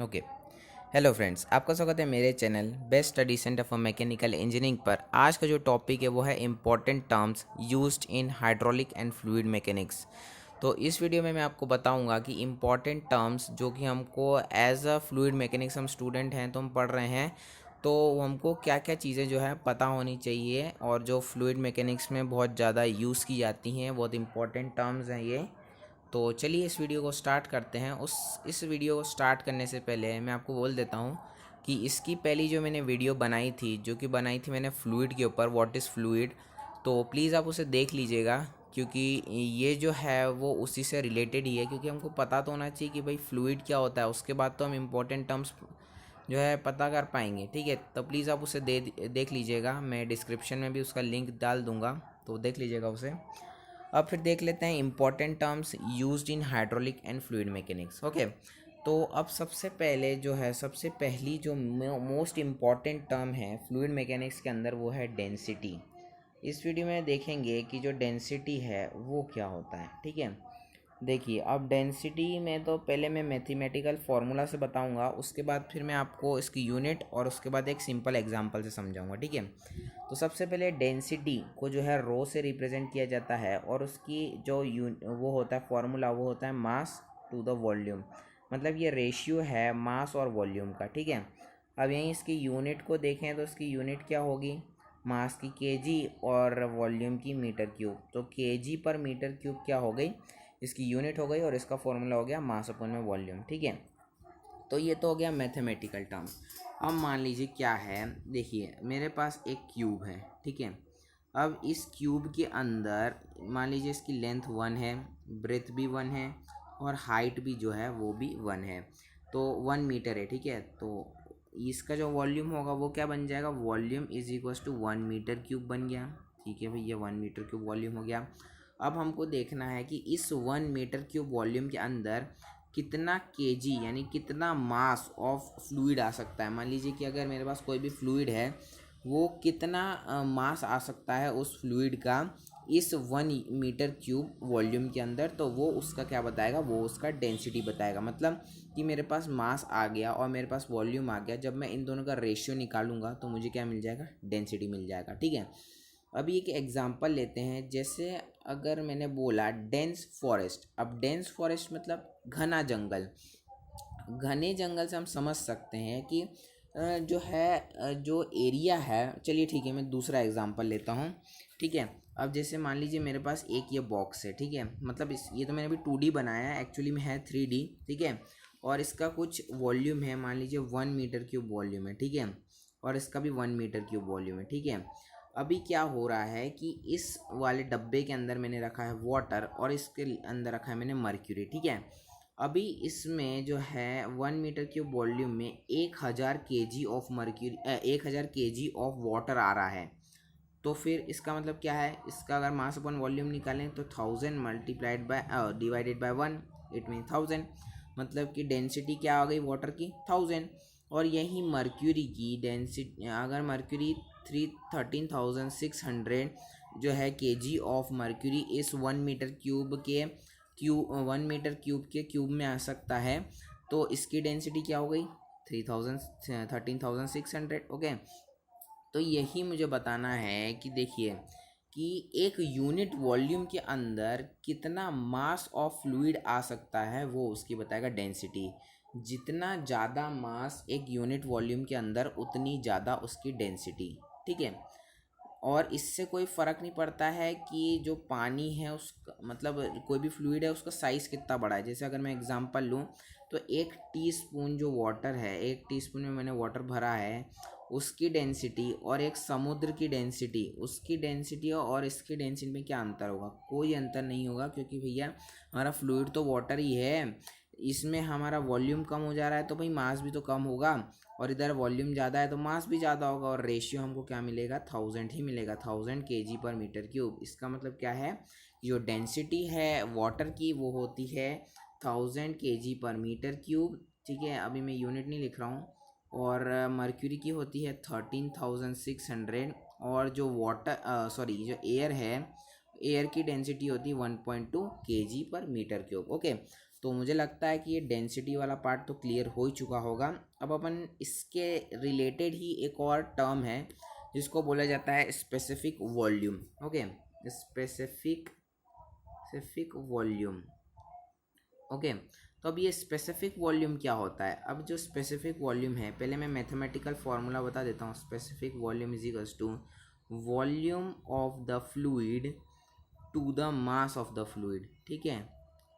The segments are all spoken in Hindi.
ओके। हेलो फ्रेंड्स, आपका स्वागत है मेरे channel best study centre for mechanical engineering पर। आज का जो टॉपिक है वो है important terms used in hydraulic and fluid mechanics. तो इस वीडियो में मैं आपको बताऊंगा कि इम्पॉर्टेंट टर्म्स जो कि हमको एज अ फ्लूइड मैकेनिक्स, हम स्टूडेंट हैं तो हम पढ़ रहे हैं, तो हमको क्या क्या चीज़ें जो है पता होनी चाहिए और जो फ्लूइड मैकेनिक्स में बहुत ज़्यादा यूज़ की जाती हैं, बहुत इंपॉर्टेंट टर्म्स हैं ये। तो चलिए इस वीडियो को स्टार्ट करते हैं। इस वीडियो को स्टार्ट करने से पहले मैं आपको बोल देता हूँ कि इसकी पहली जो मैंने वीडियो बनाई थी, जो कि बनाई थी मैंने फ्लूइड के ऊपर, व्हाट इज़ फ्लूइड, तो प्लीज़ आप उसे देख लीजिएगा, क्योंकि ये जो है वो उसी से रिलेटेड ही है। क्योंकि हमको पता तो होना चाहिए कि भाई फ्लूइड क्या होता है, उसके बाद तो हम इम्पोर्टेंट टर्म्स जो है पता कर पाएंगे। ठीक है, तो प्लीज़ आप उसे देख लीजिएगा। मैं डिस्क्रिप्शन में भी उसका लिंक डाल दूँगा, तो देख लीजिएगा उसे। अब फिर देख लेते हैं important terms used in hydraulic and fluid mechanics. Okay, तो अब सबसे पहले जो है, सबसे पहली जो मोस्ट इम्पॉर्टेंट टर्म है फ्लूइड मैकेनिक्स के अंदर, वो है डेंसिटी। इस वीडियो में देखेंगे कि जो डेंसिटी है वो क्या होता है। ठीक है, देखिए अब डेंसिटी में तो पहले मैं मैथमेटिकल फार्मूला से बताऊंगा, उसके बाद फिर मैं आपको इसकी यूनिट और उसके बाद एक सिंपल एग्जांपल से समझाऊंगा। ठीक है, तो सबसे पहले डेंसिटी को जो है रो से रिप्रेजेंट किया जाता है, और उसकी जो वो होता है फार्मूला, वो होता है मास टू द वॉल्यूम। मतलब ये रेशियो है मास और वॉल्यूम का। ठीक है, अब यहीं इसकी यूनिट को देखें तो इसकी यूनिट क्या होगी, मास की केजी और वॉल्यूम की मीटर क्यूब। तो केजी पर मीटर क्यूब क्या हो गई, इसकी यूनिट हो गई, और इसका फॉर्मूला हो गया मास अपन में वॉल्यूम। ठीक है, तो ये तो हो गया मैथमेटिकल टर्म। अब मान लीजिए क्या है, देखिए मेरे पास एक क्यूब है। ठीक है, अब इस क्यूब के अंदर मान लीजिए इसकी लेंथ 1 है, ब्रेथ भी 1 है, और हाइट भी जो है वो भी 1 है, तो 1 मीटर है। ठीक है, तो इसका जो वॉल्यूम होगा वो क्या बन जाएगा, volume is equals to 1 metre cube बन गया। ठीक है भैया, 1 मीटर क्यूब वॉल्यूम हो गया। अब हमको देखना है कि इस 1 मीटर क्यूब वॉल्यूम के अंदर कितना केजी यानी कितना मास ऑफ फ्लूइड आ सकता है। मान लीजिए कि अगर मेरे पास कोई भी फ्लूइड है, वो कितना मास आ सकता है उस फ्लूइड का इस 1 मीटर क्यूब वॉल्यूम के अंदर, तो वो उसका क्या बताएगा, वो उसका डेंसिटी बताएगा। मतलब कि मेरे पास मास आ गया और मेरे पास वॉल्यूम आ गया, जब मैं इन दोनों का रेशियो निकालूंगा तो मुझे क्या मिल जाएगा, डेंसिटी मिल जाएगा। ठीक है, अभी एक एग्जांपल लेते हैं। जैसे अगर मैंने बोला डेंस फॉरेस्ट, अब डेंस फॉरेस्ट मतलब घना जंगल। घने जंगल से हम समझ सकते हैं कि जो है जो एरिया है। चलिए ठीक है, मैं दूसरा एग्जांपल लेता हूँ। ठीक है, अब जैसे मान लीजिए मेरे पास एक ये बॉक्स है। ठीक है, मतलब ये तो मैंने अभी 2D बनाया है, एक्चुअली में है 3D। ठीक है, और इसका कुछ वॉल्यूम है, मान लीजिए 1 मीटर क्यूब वॉल्यूम है। ठीक है, और इसका भी 1 मीटर क्यूब वॉल्यूम है। ठीक है, अभी क्या हो रहा है कि इस वाले डब्बे के अंदर मैंने रखा है वाटर, और इसके अंदर रखा है मैंने मर्क्यूरी। ठीक है, अभी इसमें जो है 1 मीटर क्यूब वॉल्यूम में 1000 kg of mercury, 1000 kg of water आ रहा है। तो फिर इसका मतलब क्या है, इसका अगर मास अपन वॉल्यूम निकालें तो 1000 multiplied by divided by 1, it mean 1000। मतलब कि डेंसिटी क्या आ गई वाटर की, 1000। और यही मर्क्यूरी की डेंसिटी, अगर मर्क्यूरी 13,600 जो है केजी ऑफ मर्क्यूरी इस 1 मीटर क्यूब के क्यूब में आ सकता है, तो इसकी डेंसिटी क्या हो गई, 13,600। ओके, तो यही मुझे बताना है कि देखिए कि एक यूनिट वॉल्यूम के अंदर कितना मास ऑफ फ्लूइड आ सकता है, वो उसकी बताएगा डेंसिटी। जितना ज़्यादा मास एक यूनिट वॉल्यूम के अंदर, उतनी ज़्यादा उसकी डेंसिटी। ठीक है, और इससे कोई फ़र्क नहीं पड़ता है कि जो पानी है उसका, मतलब कोई भी फ्लूइड है उसका साइज़ कितना बड़ा है। जैसे अगर मैं एग्जांपल लूँ तो 1 टीस्पून जो वाटर है, 1 टीस्पून में मैंने वाटर भरा है, उसकी डेंसिटी और एक समुद्र की डेंसिटी, उसकी डेंसिटी और इसकी डेंसिटी में क्या अंतर होगा, कोई अंतर नहीं होगा। क्योंकि भैया हमारा फ्लूइड तो वाटर ही है, इसमें हमारा वॉल्यूम कम हो जा रहा है तो भाई मास भी तो कम होगा, और इधर वॉल्यूम ज़्यादा है तो मास भी ज़्यादा होगा, और रेशियो हमको क्या मिलेगा, 1000 ही मिलेगा, 1000 kg/मीटर क्यूब। इसका मतलब क्या है, जो डेंसिटी है वाटर की वो होती है 1000 kg/मीटर क्यूब। ठीक है, अभी मैं यूनिट नहीं लिख रहा हूँ। और मर्क्यूरी की होती है 13,600, और जो वाटर सॉरी जो एयर है, एयर की डेंसिटी होती है 1.2 kg/मीटर क्यूब। ओके, तो मुझे लगता है कि ये डेंसिटी वाला पार्ट तो क्लियर हो ही चुका होगा। अब अपन इसके रिलेटेड ही एक और टर्म है जिसको बोला जाता है specific volume. Okay, specific volume. Okay, तो अब ये स्पेसिफिक वॉल्यूम क्या होता है? अब जो स्पेसिफिक वॉल्यूम है, पहले मैं मैथमेटिकल फार्मूला बता देता हूँ। Specific volume is equals to volume of the fluid to the mass of the fluid. ठीक है,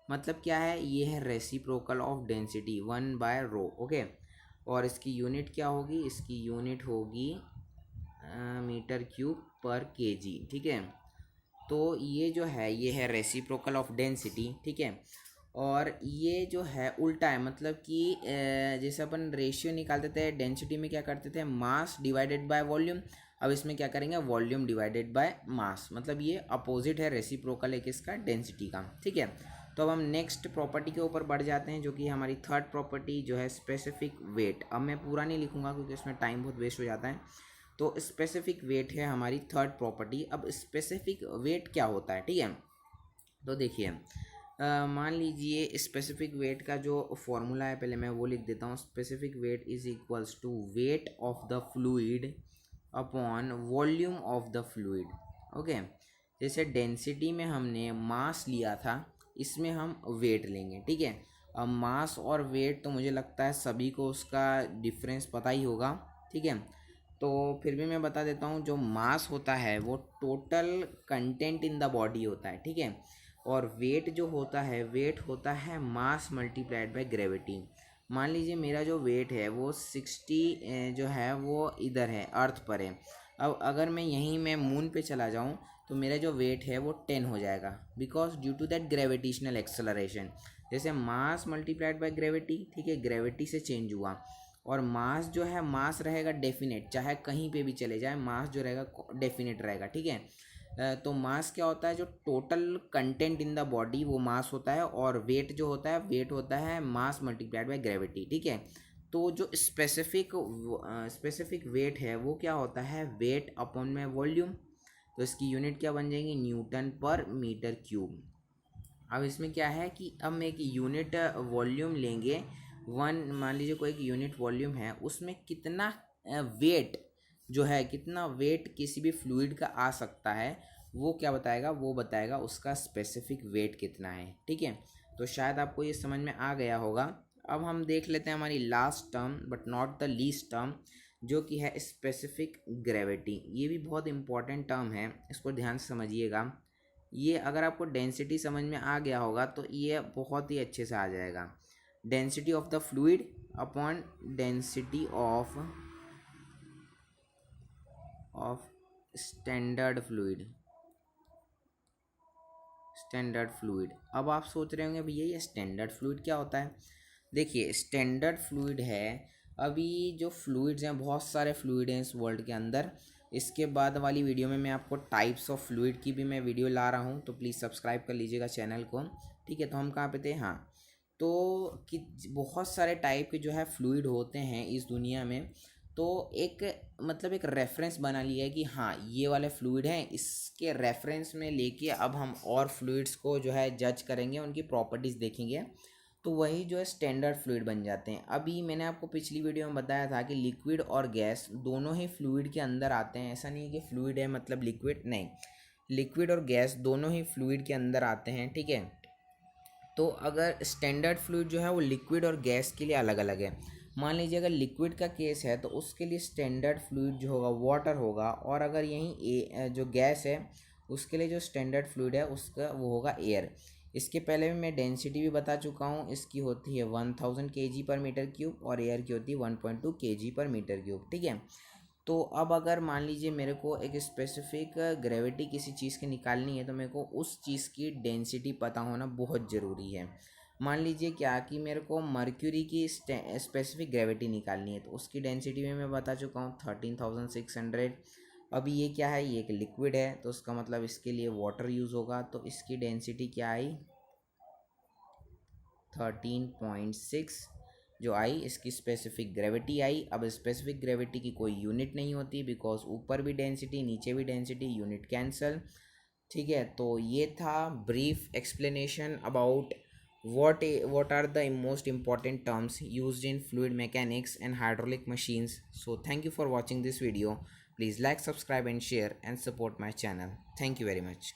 मतलब क्या है, ये है रेसिप्रोकल ऑफ डेंसिटी 1/ρ। ओके, और इसकी यूनिट क्या होगी? इसकी यूनिट होगी मीटर क्यूब पर केजी। ठीक है, तो ये जो है ये है रेसिप्रोकल ऑफ डेंसिटी। ठीक है, और ये जो है उल्टा है, मतलब कि जैसे अपन रेशियो निकालते थे डेंसिटी में, क्या करते थे, मास डिवाइडेड बाय वॉल्यूम। अब इसमें क्या करेंगे, वॉल्यूम डिवाइडेड बाय मास, मतलब ये अपोजिट है, रेसिप्रोकल है किसका, डेंसिटी का। ठीक है, तो अब हम नेक्स्ट प्रॉपर्टी के ऊपर बढ़ जाते हैं, जो कि हमारी थर्ड प्रॉपर्टी जो है स्पेसिफिक वेट। अब मैं पूरा नहीं लिखूंगा क्योंकि इसमें टाइम बहुत वेस्ट हो जाता है। तो स्पेसिफिक वेट है हमारी थर्ड प्रॉपर्टी। अब स्पेसिफिक वेट क्या होता है? ठीक है, तो देखिए मान लीजिए स्पेसिफिक वेट का जो फॉर्मूला है, पहले मैं वो लिख देता हूँ। Specific weight is equals to weight of the fluid upon volume of the fluid. Okay, जैसे डेंसिटी में हमने मास लिया था, इसमें हम वेट लेंगे। ठीक है, अब मास और वेट तो मुझे लगता है सभी को उसका डिफरेंस पता ही होगा। ठीक है, तो फिर भी मैं बता देता हूँ, जो मास होता है वो total content in the body होता है। ठीक है, और वेट जो होता है, वेट होता है मास मल्टीप्लाइड बाय ग्रेविटी। मान लीजिए मेरा जो वेट है वो 60 जो है वो इधर है, अर्थ पर है। अब अगर मैं यहीं मैं मून पे चला जाऊं तो मेरा जो वेट है वो 10 हो जाएगा, because due to that gravitational acceleration. जैसे मास मल्टीप्लाइड बाय ग्रेविटी, ठीक है, ग्रेविटी से चेंज हुआ, और मास जो है, मास रहेगा डेफिनेट, चाहे कहीं पे भी चले जाए मास जो रहेगा डेफिनेट रहेगा। ठीक है, तो मास क्या होता है, जो total content in the body वो मास होता है, और वेट जो होता है, वेट होता है मास मल्टीप्लाइड बाय ग्रेविटी। ठीक है, तो जो स्पेसिफिक वेट है वो क्या होता है, वेट अपॉन में वॉल्यूम। तो इसकी यूनिट क्या बन जाएंगी, न्यूटन पर मीटर क्यूब। अब इसमें क्या है कि अब मैं एक यूनिट वॉल्यूम लेंगे, मान लीजिए कोई एक यूनिट वॉल्यूम है, उसमें कितना वेट जो है, कितना वेट किसी भी फ्लूइड का आ सकता है, वो क्या बताएगा, वो बताएगा उसका स्पेसिफिक वेट कितना है। ठीक है, तो शायद आपको ये समझ में आ गया होगा। अब हम देख लेते हैं हमारी last term but not the least term, जो कि है स्पेसिफिक ग्रेविटी। ये भी बहुत इंपॉर्टेंट टर्म है, इसको ध्यान से समझिएगा। ये अगर आपको डेंसिटी समझ में आ गया होगा तो ये बहुत ही अच्छे से आ जाएगा। Density of the fluid upon density of standard fluid. Standard fluid. अब आप सोच रहे होंगे भैया ये स्टैंडर्ड फ्लूइड क्या होता है? देखिए, स्टैंडर्ड फ्लूइड है, अभी जो फ्लूइड्स हैं, बहुत सारे फ्लूइड हैं इस वर्ल्ड के अंदर। इसके बाद वाली वीडियो में मैं आपको टाइप्स ऑफ फ्लूइड की भी मैं वीडियो ला रहा हूँ, तो प्लीज़ सब्सक्राइब कर लीजिएगा चैनल को। ठीक है, तो हम कहाँ पे थे, हाँ, तो कि बहुत सारे टाइप के जो है फ्लूइड होते हैं इस दुनिया में। तो एक मतलब एक रेफरेंस बना लिया है कि हाँ ये वाले फ्लूइड हैं, इसके रेफरेंस में लेके अब हम और फ्लूइड्स को जो है जज करेंगे, उनकी प्रॉपर्टीज़ देखेंगे, तो वही जो है स्टैंडर्ड फ्लूइड बन जाते हैं। अभी मैंने आपको पिछली वीडियो में बताया था कि लिक्विड और गैस दोनों ही फ्लूइड के अंदर आते हैं। ऐसा नहीं है कि फ्लूइड है मतलब लिक्विड, नहीं, लिक्विड और गैस दोनों ही फ्लूइड के अंदर आते हैं। ठीक है, तो अगर स्टैंडर्ड फ्लूइड जो है वो लिक्विड और गैस के लिए अलग अलग है। मान लीजिए अगर लिक्विड का केस है तो उसके लिए स्टैंडर्ड फ्लूइड जो होगा वाटर होगा, और अगर यहीं जो गैस है उसके लिए जो स्टैंडर्ड फ्लूइड है उसका वो होगा एयर। इसके पहले भी मैं डेंसिटी भी बता चुका हूँ, इसकी होती है 1000 kg पर मीटर क्यूब, और एयर की होती है 1.2 kg पर मीटर क्यूब। ठीक है, तो अब अगर मान लीजिए मेरे को एक स्पेसिफिक ग्रेविटी किसी चीज़ की निकालनी है, तो मेरे को उस चीज़ की डेंसिटी पता होना बहुत ज़रूरी है। मान लीजिए क्या कि मेरे को मर्क्यूरी की स्पेसिफिक ग्रेविटी निकालनी है, तो उसकी डेंसिटी में मैं बता चुका हूँ 13600। अभी ये क्या है, ये एक लिक्विड है, तो उसका मतलब इसके लिए वाटर यूज़ होगा, तो इसकी डेंसिटी क्या आई, 13.6 जो आई, इसकी स्पेसिफिक ग्रेविटी आई। अब स्पेसिफिक ग्रेविटी की कोई यूनिट नहीं होती, बिकॉज ऊपर भी डेंसिटी नीचे भी डेंसिटी, यूनिट कैंसल। ठीक है, तो ये था brief explanation about what are the most important terms used in fluid mechanics and hydraulic machines. So thank you for watching this video. Please like, subscribe and share and support my channel. Thank you very much.